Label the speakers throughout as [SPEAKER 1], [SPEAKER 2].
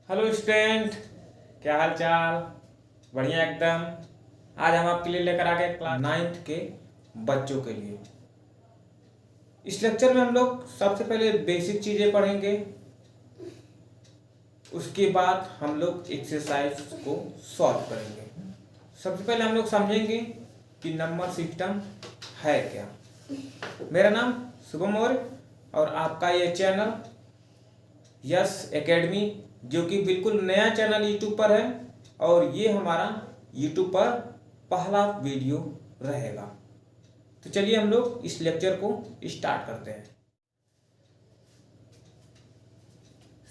[SPEAKER 1] Hello student, क्या हाल चाल। बढ़िया एकदम। आज हम आपके लिए लेकर आ गए क्लास 9th के बच्चों के लिए। इस लेक्चर में हम लोग सबसे पहले बेसिक चीज़ें पढ़ेंगे, उसके बाद हम लोग एक्सरसाइज को सॉल्व करेंगे। सबसे पहले हम लोग समझेंगे कि नंबर सिस्टम है क्या। मेरा नाम शुभम मौर्य और आपका ये चैनल यस एकेडमी, जो कि बिल्कुल नया चैनल यूट्यूब पर है और ये हमारा यूट्यूब पर पहला वीडियो रहेगा। तो चलिए हम लोग इस लेक्चर को स्टार्ट करते हैं।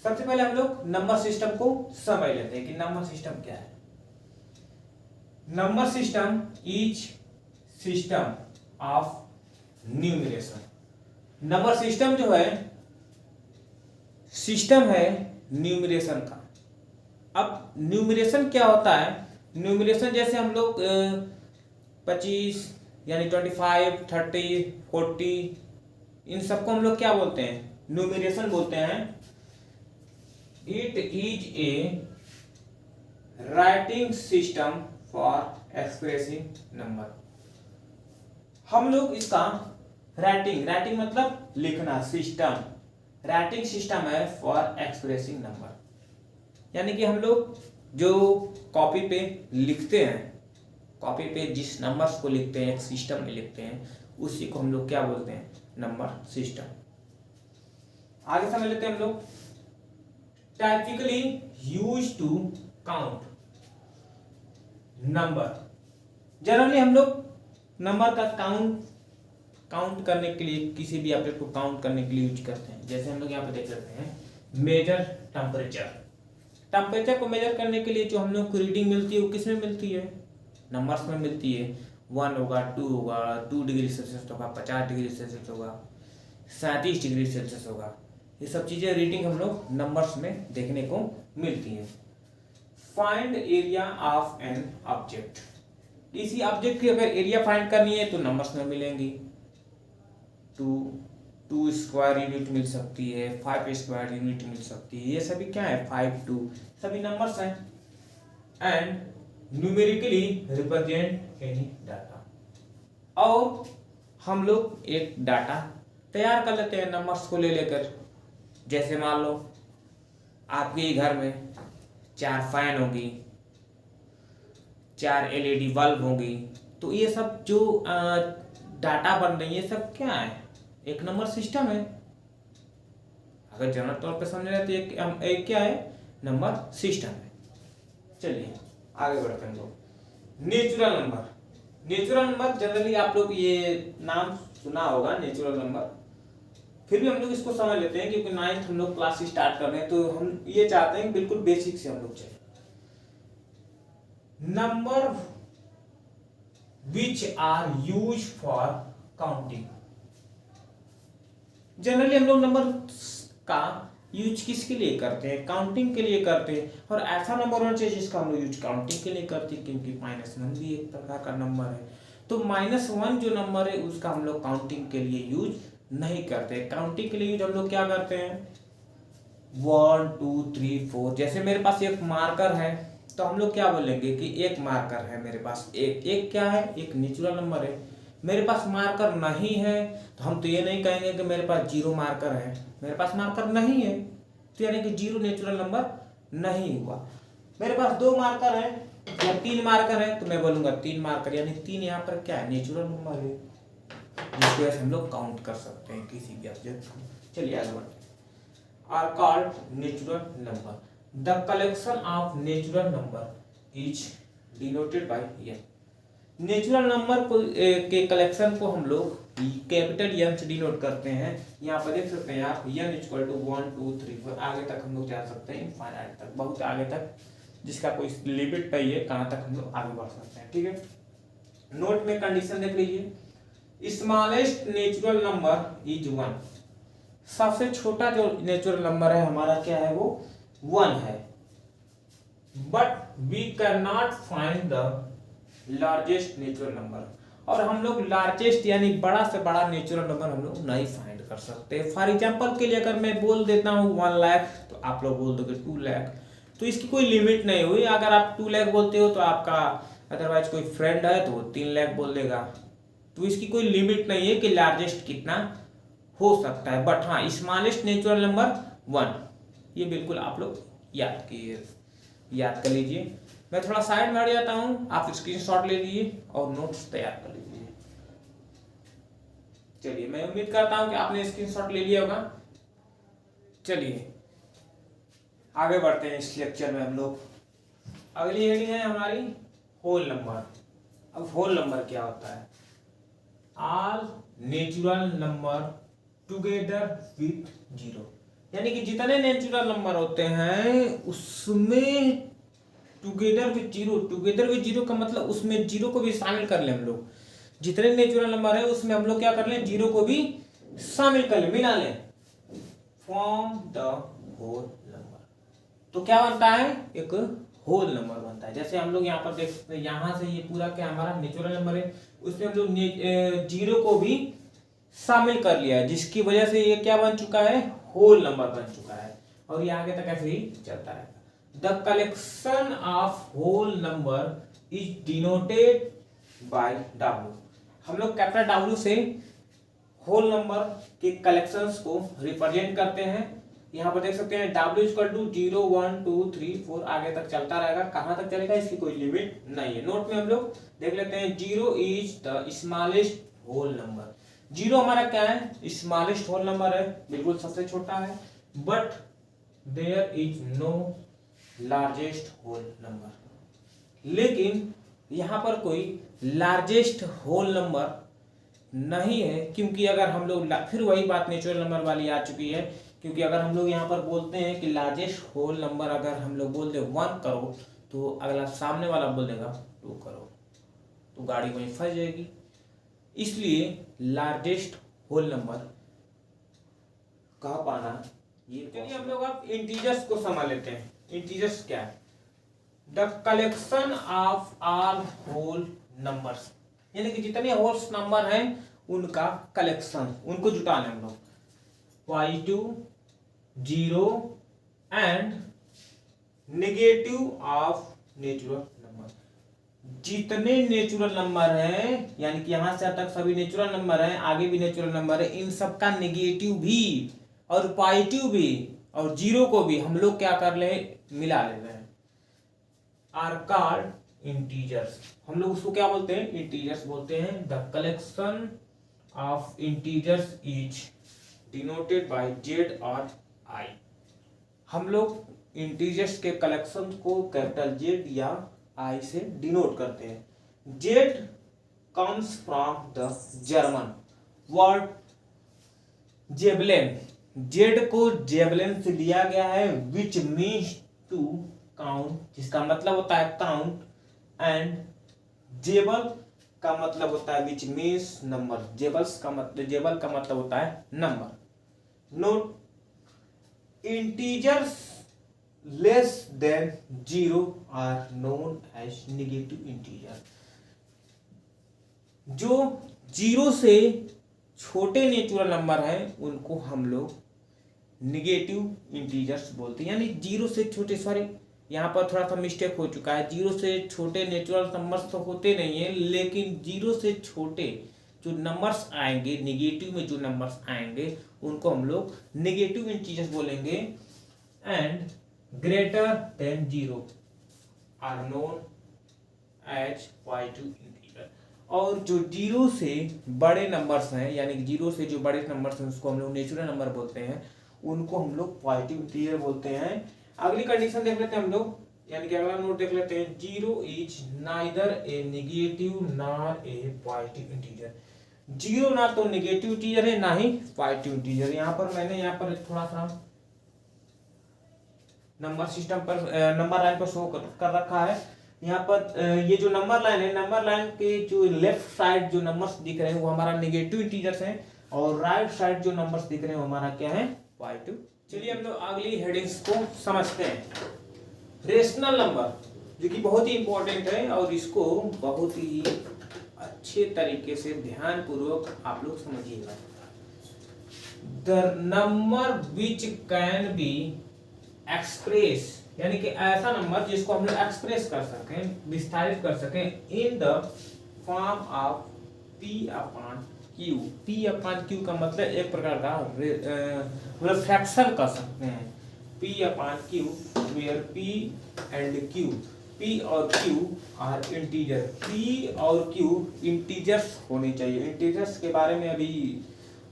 [SPEAKER 1] सबसे पहले हम लोग नंबर सिस्टम को समझ लेते हैं कि नंबर सिस्टम क्या है। Number system is system of numeration. Number system जो है सिस्टम है न्यूमरेशन का। अब न्यूमरेशन क्या होता है? न्यूमरेशन जैसे हम लोग 25 यानी 25, 30, 40 इन सबको हम लोग क्या बोलते हैं? न्यूमरेशन बोलते हैं। It is a writing system for expressing number. हम लोग इसका राइटिंग मतलब लिखना, सिस्टम राइटिंग सिस्टम है फॉर एक्सप्रेसिंग नंबर। यानी कि हम लोग जो कॉपी पे लिखते हैं, कॉपी पे जिस नंबर्स को लिखते हैं, एक सिस्टम में लिखते हैं, उसी को हम लोग क्या बोलते हैं? Number system. आगे समझ लेते हैं हम लोग। Typically use to count number. Generally हम लोग नंबर का काउंट करने के लिए, किसी भी ऑब्जेक्ट को काउंट करने के लिए यूज करते हैं। जैसे हम लोग यहाँ पे देख लेते हैं मेजर टेम्परेचर। टेम्परेचर को मेजर करने के लिए जो हम लोग को रीडिंग मिलती है वो किस में मिलती है? नंबर्स में मिलती है। 1 होगा, 2 होगा, 2 डिग्री सेल्सियस होगा, 50 डिग्री सेल्सियस होगा, 37 डिग्री सेल्सियस होगा। ये सब चीजें रीडिंग हम लोग नंबर्स में देखने को मिलती है। Find area of an object. किसी ऑब्जेक्ट की अगर एरिया फाइंड करनी है तो नंबर्स में मिलेंगी। 2 स्क्वायर यूनिट मिल सकती है, 5 स्क्वायर यूनिट मिल सकती है। ये सभी क्या है? 5, 2 सभी नंबर्स हैं। And numerically represent any data. और हम लोग एक डाटा तैयार कर लेते हैं नंबर्स को ले लेकर। जैसे मान लो आपके घर में 4 फैन होगी, 4 LED बल्ब होगी, तो ये सब जो डाटा बन रही है सब क्या है? एक नंबर सिस्टम है। अगर जनरल तौर पे समझ रहे तो एक क्या है? नंबर सिस्टम है। चलिए आगे बढ़ते हैं लोग। Natural number. Natural number generally आप लोग ये नाम सुना होगा, नेचुरल नंबर। फिर भी हम लोग इसको समझ लेते हैं क्योंकि 9th हम लोग क्लास स्टार्ट कर रहे हैं, तो हम ये चाहते हैं बिल्कुल बेसिक से हम लोग चले। Number which are use for counting. Generally हम लोग नंबर का यूज किसके लिए करते हैं? काउंटिंग के लिए करते हैं। और ऐसा नंबर होना चाहिए जिसका हम लोग यूज काउंटिंग के लिए करते हैं, क्योंकि -1 भी एक प्रकार का नंबर है। तो -1 जो नंबर है उसका हम लोग काउंटिंग के लिए यूज नहीं करते। काउंटिंग के लिए यूज हम लोग क्या करते हैं? 1, 2, 3, 4। जैसे मेरे पास एक मार्कर है तो हम लोग क्या बोलेंगे कि एक मार्कर है मेरे पास। एक क्या है? एक नेचुरल नंबर है। मेरे पास मार्कर नहीं है तो हम तो ये नहीं कहेंगे कि मेरे पास 0 मार्कर है। मेरे पास मार्कर नहीं है तो यानी कि 0 नेचुरल नंबर नहीं हुआ। मेरे पास 2 मार्कर है या 3 मार्कर है तो मैं बोलूंगा 3 मार्कर, यानी 3 यहाँ पर क्या है? नेचुरल नंबर है, जिसकी वजह से हम लोग काउंट कर सकते हैं किसी भी ऑब्जेक्ट को। चलिए आगे बढ़ते हैं। Are called natural number. The collection of natural number is denoted by N. Natural number के कलेक्शन को हम लोग कैपिटल एन से डिनोट करते हैं। यहाँ पर देख सकते हैं आप, n = 1, 2, 3, 4 आगे तक हम लोग जा सकते हैं, इनफाइनाइट तक, बहुत आगे तक, जिसका कोई लिमिट नहीं है कहाँ तक हम लोग आगे बढ़ सकते हैं। ठीक है, नोट में कंडीशन देख लीजिए। Smallest natural number is 1। सबसे छोटा जो नेचुरल नंबर है हमारा क्या है? वो 1 है। But we can not find the largest natural number. और हम लोग लार्जेस्ट यानी बड़ा से बड़ा नेचुरल नंबर हम लोग नहीं फाइंड कर सकते। फॉर एग्जांपल के लिए अगर मैं बोल देता हूँ 1 लाख तो आप लोग बोल दोगे 2 लाख। तो इसकी कोई लिमिट नहीं हुई। अगर आप 2 लाख बोलते हो तो आपका अदरवाइज कोई फ्रेंड है तो वो 3 लाख बोल देगा। तो इसकी कोई लिमिट नहीं है कि लार्जेस्ट कितना हो सकता है। बट हाँ, स्मॉलेस्ट नेचुरल नंबर 1, ये बिल्कुल आप लोग याद कर लीजिए। मैं थोड़ा साइड में हट जाता हूँ, आप स्क्रीनशॉट ले लीजिए और नोट्स तैयार कर लीजिए। चलिए, मैं उम्मीद करता हूँ कि आपने स्क्रीनशॉट ले लिया होगा। चलिए आगे बढ़ते हैं इस लेक्चर में हम लोग। अगली हेडिंग है हमारी होल नंबर। अब होल नंबर क्या होता है? All natural number together with zero, यानी कि जितने नेचुरल नंबर होते हैं उसमें together with zero. Together with zero का मतलब उसमें जीरो को भी शामिल कर ले हम लोग। जितने नेचुरल नंबर है उसमें हम लोग क्या कर लें, जीरो को भी शामिल कर ले, मिला लें, फॉर्म द होल नंबर। तो क्या बनता है? एक होल नंबर बनता है। जैसे हम लोग यहाँ पर देख सकते हैं, यहाँ से ये पूरा क्या हमारा नेचुरल नंबर है, उसमें हम लोग जीरो को भी शामिल कर लिया है, जिसकी वजह से ये क्या बन चुका है? होल नंबर बन चुका है। और ये आगे तक ऐसे ही चलता है। The collection of whole number is denoted by W। हम लोग कैपिटल W से होल नंबर के कलेक्शंस को रिप्रेजेंट करते हैं। यहाँ पर देख सकते हैं W इक्वल टू 0 1 2 3 4 आगे तक चलता रहेगा। कहाँ तक चलेगा इसकी कोई लिमिट नहीं है। नोट में हम लोग देख लेते हैं, 0 is the smallest whole number. 0 हमारा क्या है? स्मॉलेस्ट होल नंबर है, बिल्कुल सबसे छोटा है। But there is no largest whole number, लेकिन यहाँ पर कोई लार्जेस्ट होल नंबर नहीं है। क्योंकि अगर हम लोग फिर वही बात नेचुरल नंबर वाली आ चुकी है, क्योंकि अगर हम लोग यहाँ पर बोलते हैं कि लार्जेस्ट होल नंबर अगर हम लोग बोल दे 1 करोड़, तो अगला सामने वाला बोल देगा 2 करोड़, तो गाड़ी वहीं फंस जाएगी। इसलिए लार्जेस्ट होल नंबर कह पाना ये। चलिए हम लोग अब इंटीजर्स को समझ लेते हैं। इंटीजर्स क्या है? The collection of all whole numbers, यानी कि जितने होल्स नंबर हैं उनका कलेक्शन, उनको जुटा लें हम लोग। Positive, zero and negative of natural number. जितने नेचुरल नंबर हैं, यानी कि यहां से तक सभी नेचुरल नंबर हैं, आगे भी नेचुरल नंबर है, इन सबका नेगेटिव भी और पॉजिटिव भी और जीरो को भी हम लोग क्या कर ले, मिला ले रहे हैं, आर कॉल्ड इंटीजर्स। हम लोग उसको क्या बोलते हैं? इंटीजर्स बोलते हैं। The collection of integers is denoted bye Z और आई। हम लोग इंटीजर्स के कलेक्शन को कैपिटल जेड या आई से डिनोट करते हैं। Z comes from the German word जेबलेन। जेड को जेबलेन से लिया गया है, विच मीन्स टू काउंट, जिसका मतलब होता है काउंट, एंड जेबल का मतलब होता है विच मीन्स नंबर। जेबल का मतलब होता है number. Note, integers less than zero are known as negative integer. जो जीरो से छोटे नेचुरल नंबर हैं उनको हम लोग नेगेटिव इंटीजर्स बोलते हैं। यानी जीरो से छोटे, सॉरी यहाँ पर थोड़ा सा मिस्टेक हो चुका है, जीरो से छोटे नेचुरल नंबर्स तो होते नहीं है, लेकिन जीरो से छोटे जो नंबर्स आएंगे, नेगेटिव में जो नंबर्स आएंगे उनको हम लोग नेगेटिव इंटीजर्स बोलेंगे। And greater than zero are known as positive integer. और जो जीरो से बड़े नंबर्स हैं, यानी कि जीरो से जो बड़े नंबर्स हैं उसको हम लोग नेचुरल नंबर बोलते हैं, उनको हम लोग पॉजिटिव इंटीजर बोलते हैं। अगली कंडीशन देख लेते हैं हम लोग, यानी कि अगला नोट देख लेते हैं, zero is neither A negative nor a positive integer. Zero ना तो नेगेटिव इंटीजर है ना ही पॉजिटिव इंटीजर। यहाँ पर मैंने यहाँ पर थोड़ा सा नंबर सिस्टम पर नंबर लाइन पर शो कर रखा है। यहाँ पर ये जो नंबर लाइन है, नंबर लाइन के जो लेफ्ट साइड जो नंबर्स दिख रहे हैं वो हमारा नेगेटिव इंटीजर्स हैं, और राइट साइड जो नंबर्स दिख रहे हैं वो हमारा क्या है, पॉजिटिव। चलिए हम लोग अगली हेडिंग्स को समझते हैं। रेशनल नंबर, जो कि बहुत ही इंपॉर्टेंट है और इसको बहुत ही अच्छे तरीके से ध्यान पूर्वक आप लोग समझिएगा। The number which can be express यानी कि ऐसा नंबर जिसको हम लोग एक्सप्रेस कर सकें, विस्तारित कर सकें इन the form of P upon Q. P upon Q का मतलब एक प्रकार का मतलब फ्रैक्शन कर सकते हैं, P upon Q where P and Q, P और क्यू आर इंटीजर। पी और क्यू इंटीजर्स होनी चाहिए। इंटीजर्स के बारे में अभी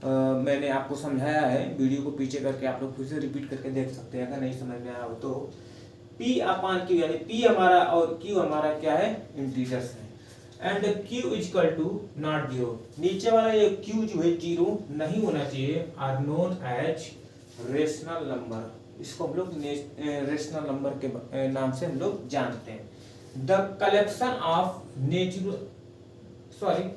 [SPEAKER 1] मैंने आपको समझाया है, वीडियो को पीछे करके आप लोग फिर से रिपीट करके देख सकते हैं अगर नहीं समझ में आया हो तो। P अपॉन क्यू यानी P हमारा और Q हमारा क्या है, इंटीजर्स है। And Q equal to not zero, नीचे वाला ये Q जो है जीरो नहीं होना चाहिए, are known as rational number. इसको हम लोग रेशनल नंबर के नाम से हम लोग जानते हैं। The collection of natural, sorry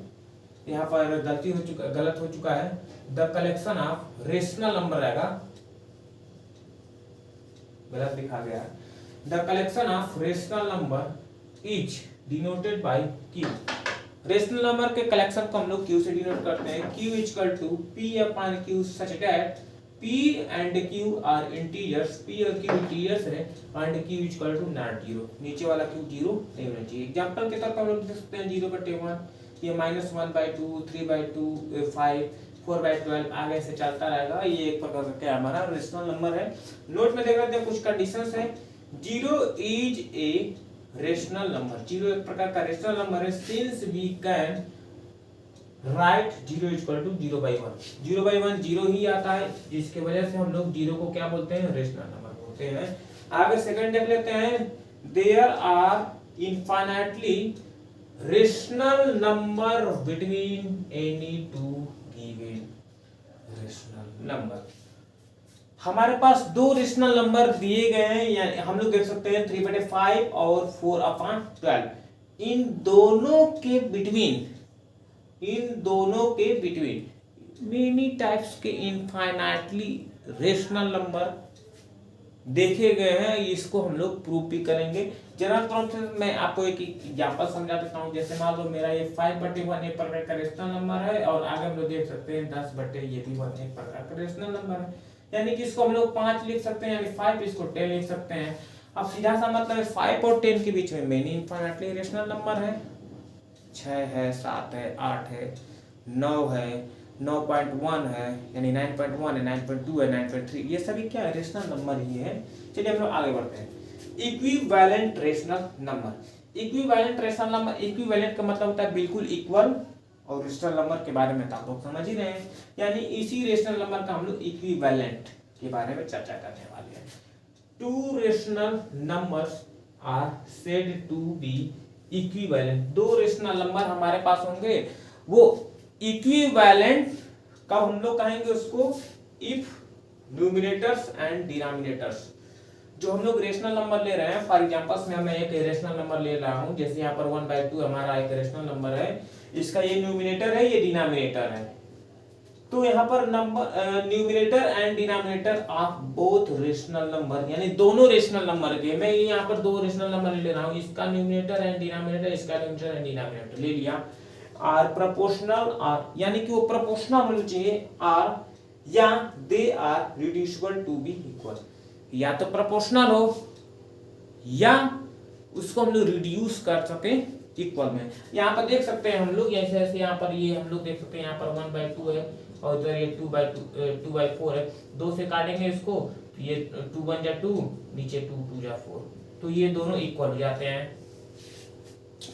[SPEAKER 1] यहाँ पर गलती हो चुका, गलत हो चुका है। The collection of rational number रहेगा, गलत लिखा गया है। The collection of rational number is denoted by Q। Rational number के कलेक्शन को हम लोग Q से डिनोट करते हैं। Q equal to P upon Q such that P and Q are integers. P और Q इंटीजर्स है and Q equal to not zero, नीचे वाला Q जीरो नहीं होना चाहिए। एग्जांपल के तौर पर हम लोग देख सकते हैं 0/1, ये -1/2, 3/2, 5, 4/12 आगे से चलता रहेगा। ये एक प्रकार का क्या हमारा रेशनल नंबर है। नोट में देख रहे थे कुछ कंडीशंस है। Zero is a rational number, zero एक प्रकार का रेशनल नंबर है since we can write zero equal to 0/1। 0/1 zero ही आता है, जिसके वजह से हम लोग जीरो को क्या बोलते हैं, रेशनल नंबर बोलते हैं। आगे सेकंड देख लेते हैं। There are infinitely rational number between any two given rational number. हमारे पास दो रेशनल नंबर दिए गए हैं, यानी हम लोग देख सकते हैं 3/5 और 4/12। इन दोनों के बिटवीन मेनी टाइप्स के इनफाइनाइटली रेशनल नंबर देखे गए हैं। इसको हम लोग प्रूव भी करेंगे। जनरल तौर से मैं आपको एक एग्जांपल समझा देता हूं। जैसे मान लो मेरा ये 5/1 एक प्रकार का रेशनल नंबर है और आगे हम लोग देख सकते हैं 10/1 ये भी एक प्रकार का रेशनल नंबर है। यानी कि इसको हम लोग 5 लिख सकते हैं, यानी 5, इसको 10 लिख सकते हैं। अब सीधा सा मतलब है 5 और 10 के बीच में मेनी इनफाइनाइटली रेशनल नंबर है। 6 है, 7 है, 8 है, 9 है, 9.1 है, यानी 9.1 है, 9.2 है, 9.3, ये सभी क्या है, रेशनल नंबर ही है। चलिए हम लोग आगे बढ़ते हैं। Equivalent rational number. Equivalent rational number, equivalent का मतलब होता है बिल्कुल इक्वल, और रेशनल नंबर के बारे में तो आप लोग समझ ही रहे हैं। यानी इसी रेशनल नंबर का हम लोग इक्विवेलेंट के बारे में चर्चा करने वाले हैं। Two rational numbers are said to be equivalent. दो रेशनल नंबर हमारे पास होंगे, वो इक्विवेलेंट कब हम लोग कहेंगे उसको, इफ न्यूमिनेटर्स एंड डिनोमिनेटर्स। जो हम लोग रेशनल नंबर ले रहे हैं, फॉर एग्जांपल में मैं एक रेशनल नंबर ले रहा हूं, जैसे यहाँ पर 1/2 हमारा एक रेशनल नंबर है, इसका ये न्यूमिनेटर है, ये डिनोमिनेटर है। तो यहाँ पर number numerator and denominator of both rational number, यानी दोनों रेशनल नंबर के, मैं यहाँ पर दो रेशनल नंबर ले रहा हूँ, इसका न्यूमिनेटर एंड डिनोमिनेटर, इसका न्यूमिनेटर एंड डिनोमिनेटर ले लिया। आर प्रोपोर्शनल, आर यानी कि वो प्रोपोर्शनल होना चाहिए, आर या they are reducible to be equal, या तो प्रोपोर्शनल हो या उसको हम लोग रिड्यूस कर सके इक्वल में। यहाँ पर देख सकते हैं हम लोग, ऐसे ऐसे यहाँ पर ये हम लोग देख सकते हैं, यहाँ पर 1/2 है और इधर ये 2/4 है। 2 से काटेंगे इसको, ये 2 1 जा 2, नीचे 2 2 जा 4, तो ये दोनों इक्वल हो जाते हैं।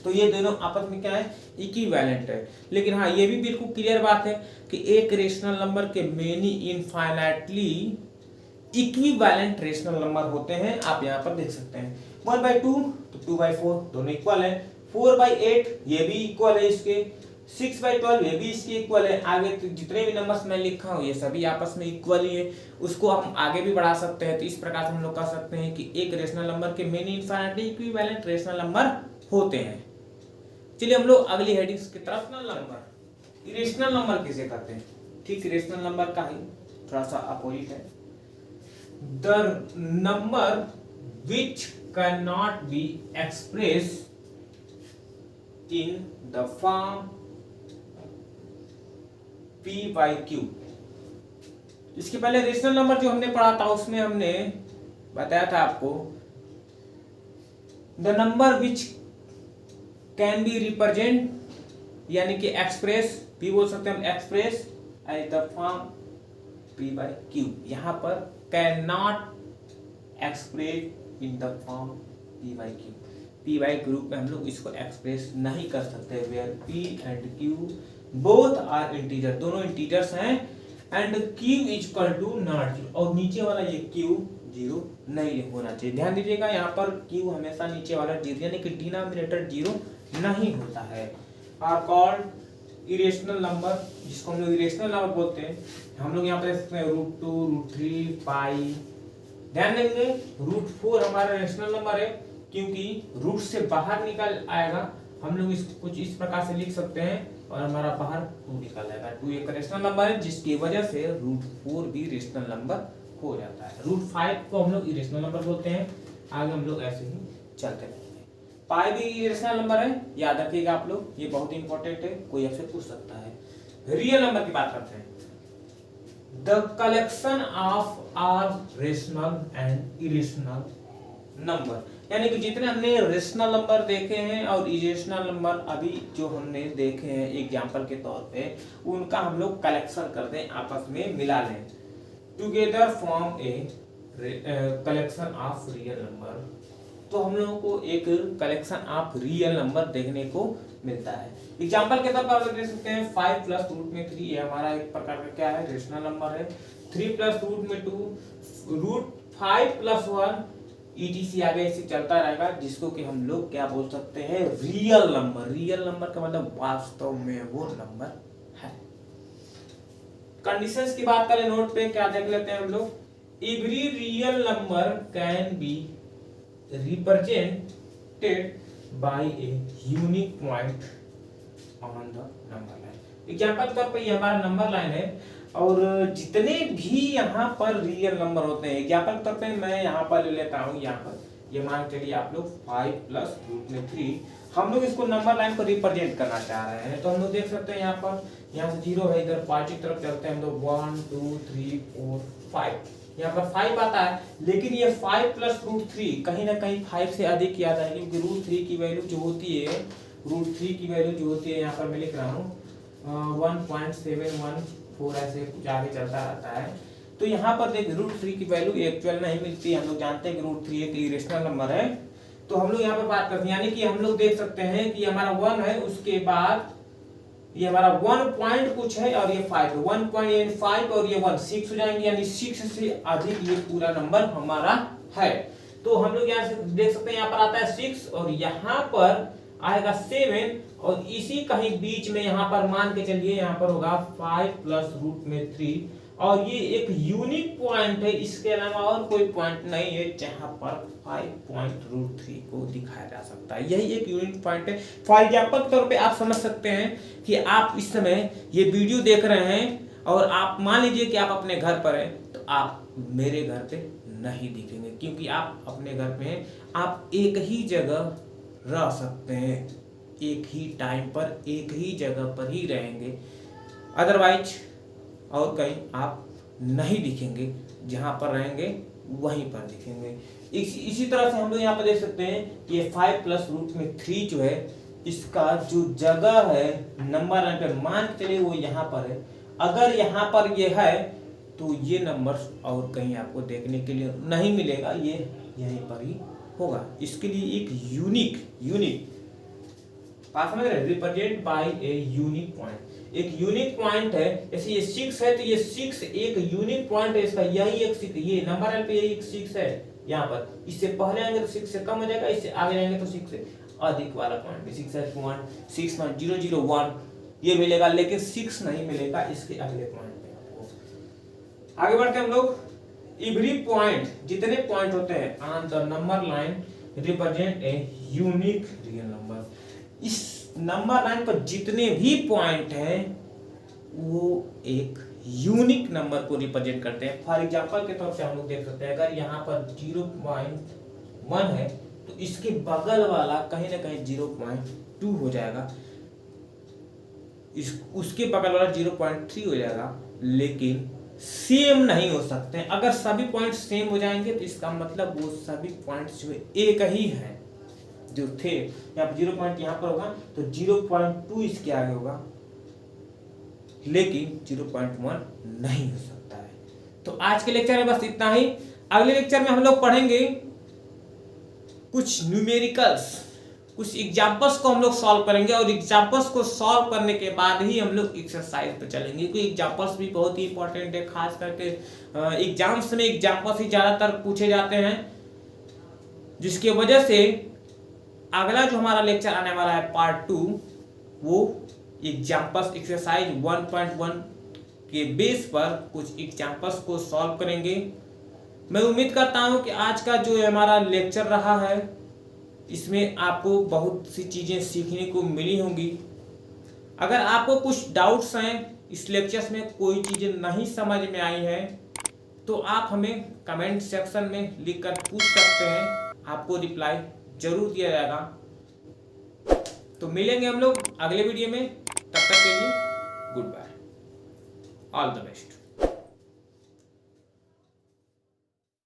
[SPEAKER 1] तो ये दोनों आपस में क्या है, इक्विवेलेंट है। लेकिन हाँ, ये भी बिल्कुल क्लियर बात है कि एक रेशनल नंबर के many infinitely equivalent rational number होते हैं। आप यहाँ पर देख सकते हैं 1/2 तो 2/4 दोनों इक्वल है, 4/8 ये भी इक्वल है इसके, 6/12 ये भी इसके इक्वल है। आगे तो जितने भी नंबर्स मैं लिखा हूँ ये सभी आपस में इक्वल ही है। उसको हम आगे भी बढ़ा सकते हैं। तो इस प्रकार से हम लोग कह सकते हैं कि एक रेशनल नंबर के many infinitely equivalent rational number होते हैं। चलिए हम लोग अगली हेडिंग्स की तरफ। नंबर, इरेशनल नंबर किसे कहते हैं, ठीक रेशनल नंबर का ही थोड़ा सा अपोजिट है। The number which can not be express in the form P/Q। इसके पहले रेशनल नंबर जो हमने पढ़ा था उसमें हमने बताया था आपको the number which can be represent यानी कि एक्सप्रेस भी बोल सकते हैं हम, express as the form P by Q. यहाँ पर can not express in the form P by Q, P by group में हम लोग इसको एक्सप्रेस नहीं कर सकते, where P and Q both are integer, दोनों इंटीजर्स हैं, and Q is equal to not zero, और नीचे वाला ये क्यू जीरो नहीं होना चाहिए। ध्यान दीजिएगा यहाँ पर क्यू हमेशा नीचे वाला जीरो यानी कि डिनोमिनेटर जीरो नहीं होता है। आर कॉल्ड इरेशनल नंबर, जिसको हम लोग इरेशनल नंबर बोलते हैं। हम लोग यहाँ पर देख सकते हैं √2, √3, पाई। ध्यान देंगे √4 हमारा रेशनल नंबर है, क्योंकि रूट से बाहर निकल आएगा, हम लोग इसको कुछ इस प्रकार से लिख सकते हैं और हमारा बाहर 2 निकल आएगा। 2 एक रेशनल नंबर है, जिसकी वजह से √4 भी रेशनल नंबर हो जाता है। √5 को हम लोग इरेशनल नंबर बोलते हैं। आगे हम लोग ऐसे ही चलते रहेंगे। पाई भी इरेशनल नंबर है, याद रखिएगा आप लोग, ये बहुत इंपॉर्टेंट है, कोई आपसे पूछ सकता है। रियल नंबर की बात करते हैं। The collection of R rational and irrational number, यानी कि जितने हमने रेशनल नंबर देखे हैं और इरेशनल नंबर अभी जो हमने देखे हैं एग्जांपल के तौर पे, उनका हम लोग कलेक्शन कर दें, आपस में मिला लें, together form a collection of real number, तो हम लोगों को एक कलेक्शन ऑफ रियल नंबर देखने को मिलता है। एग्जांपल के तौर पर आप देख सकते हैं 5 प्लस रूट में 3, ये हमारा एक प्रकार का क्या है, रेशनल नंबर है। 3 प्लस रूट में 2, √5 प्लस 1 ETC आगे ऐसे चलता रहेगा, जिसको कि हम लोग क्या बोल सकते हैं, रियल नंबर। रियल नंबर का मतलब वास्तव में वो नंबर है। कंडीशंस की बात करें नोट पे, क्या देख लेते हैं हम लोग। Every real number can be represented by a unique point on the number line. Example के तौर पे ये हमारा नंबर लाइन है, और जितने भी यहाँ पर रियल नंबर होते हैं, एग्जांपल के तौर पे मैं यहाँ पर ले लेता हूँ, यहाँ पर ये मान चलिए आप लोग 5 प्लस रूट में 3, हम लोग इसको नंबर लाइन को रिप्रेजेंट करना चाह रहे हैं, तो हम लोग देख सकते हैं यहाँ पर, यहाँ से 0 है, इधर 5 की तरफ चलते हैं हम लोग, 1 2 3 4 5, यहाँ पर 5 आता है, लेकिन ये 5 प्लस √3 कहीं ना कहीं 5 से अधिक याद है, क्योंकि √3 की वैल्यू जो होती है, √3 की वैल्यू जो होती है, यहाँ पर मैं लिख रहा हूँ 1.714, ऐसे कुछ आगे चलता रहता है। तो यहाँ पर देख √3 की वैल्यू एक्चुअल नहीं मिलती, हम लोग जानते हैं कि √3 एक इरेशनल नंबर है, तो हम लोग यहाँ पर बात करते हैं, यानी कि हम लोग देख सकते हैं कि हमारा 1 है, उसके बाद ये हमारा 1 पॉइंट कुछ है, और ये 5 है, 1.5 और ये 1 6 हो जाएंगे, यानी 6 से अधिक ये पूरा नंबर हमारा है। तो हम लोग यहाँ से देख सकते हैं, यहाँ पर आता है 6 और यहाँ पर आएगा 7, और इसी कहीं बीच में यहाँ पर मान के चलिए, यहाँ पर होगा 5 प्लस रूट में 3, और ये एक यूनिक पॉइंट है, इसके अलावा और कोई पॉइंट नहीं है जहां पर 5.√3 को दिखाया जा सकता है, यही एक यूनिक पॉइंट है। फॉर एग्जांपल के तौर पे आप समझ सकते हैं कि आप इस समय ये वीडियो देख रहे हैं, और आप मान लीजिए कि आप अपने घर पर हैं, तो आप मेरे घर पे नहीं दिखेंगे, क्योंकि आप अपने घर पे हैं, आप एक ही जगह रह सकते हैं, एक ही टाइम पर एक ही जगह पर ही रहेंगे, अदरवाइज और कहीं आप नहीं दिखेंगे, जहां पर रहेंगे वहीं पर दिखेंगे। इसी तरह से हम लोग यहाँ पर देख सकते हैं कि ये 5 प्लस रूट में 3 जो है, इसका जो जगह है नंबर लाइन पे, मान के चलिए वो यहाँ पर है, अगर यहाँ पर ये है तो ये नंबर और कहीं आपको देखने के लिए नहीं मिलेगा, ये यहीं पर ही होगा। इसके लिए एक यूनिक बात समझ रहे, represent by a unique point, एक यूनिक पॉइंट है। जैसे ये 6 है, तो ये 6 एक यूनिक पॉइंट है इसका, यही एक 6, ये नंबर लाइन पे यही एक 6 है यहाँ पर, इससे पहले आएंगे तो 6 से कम हो जाएगा, इससे आगे जाएंगे तो 6 से अधिक वाला पॉइंट, 6.001 ये मिलेगा, लेकिन 6 नहीं मिलेगा इसके अगले पॉइंट पे आपको। आगे बढ़ते हम लोग, एवरी पॉइंट, जितने पॉइंट होते हैं on the number line represent a unique real number, इस नंबर लाइन पर जितने भी पॉइंट हैं वो एक यूनिक नंबर को रिप्रेजेंट करते हैं। फॉर एग्जांपल के तौर पे हम लोग देख सकते हैं, अगर यहाँ पर 0.1 है तो इसके बगल वाला कहीं ना कहीं 0.2 हो जाएगा, उसके बगल वाला 0.3 हो जाएगा, लेकिन सेम नहीं हो सकते हैं। अगर सभी पॉइंट सेम हो जाएंगे तो इसका मतलब वो सभी पॉइंट्स जो एक ही है, जो थे, यहाँ 0 पॉइंट यहाँ पर होगा तो 0.2 इसके आगे होगा, लेकिन 0.1 नहीं हो सकता है। तो आज के लेक्चर में बस इतना ही। अगले लेक्चर में हम लोग पढ़ेंगे कुछ न्यूमेरिकल्स, कुछ एग्जाम्पल्स को हम लोग सॉल्व करेंगे, और एग्जाम्पल्स को सॉल्व करने के बाद ही हम लोग एक्सरसाइज पे चलेंगे, क्योंकि एग्जाम्पल्स भी बहुत ही इंपॉर्टेंट है। खास करके एग्जाम्स में एग्जाम्पल्स ही ज़्यादातर पूछे जाते हैं, जिसकी वजह से अगला जो हमारा लेक्चर आने वाला है पार्ट 2, वो एग्जाम्पल्स एक्सरसाइज 1.1 के बेस पर कुछ एग्जाम्पल्स को सॉल्व करेंगे। मैं उम्मीद करता हूँ कि आज का जो हमारा लेक्चर रहा है, इसमें आपको बहुत सी चीज़ें सीखने को मिली होंगी। अगर आपको कुछ डाउट्स हैं, इस लेक्चर्स में कोई चीज़ें नहीं समझ में आई है, तो आप हमें कमेंट सेक्शन में लिखकर पूछ सकते हैं, आपको रिप्लाई जरूर दिया जाएगा। तो मिलेंगे हम लोग अगले वीडियो में, तब तक के लिए goodbye, all the best.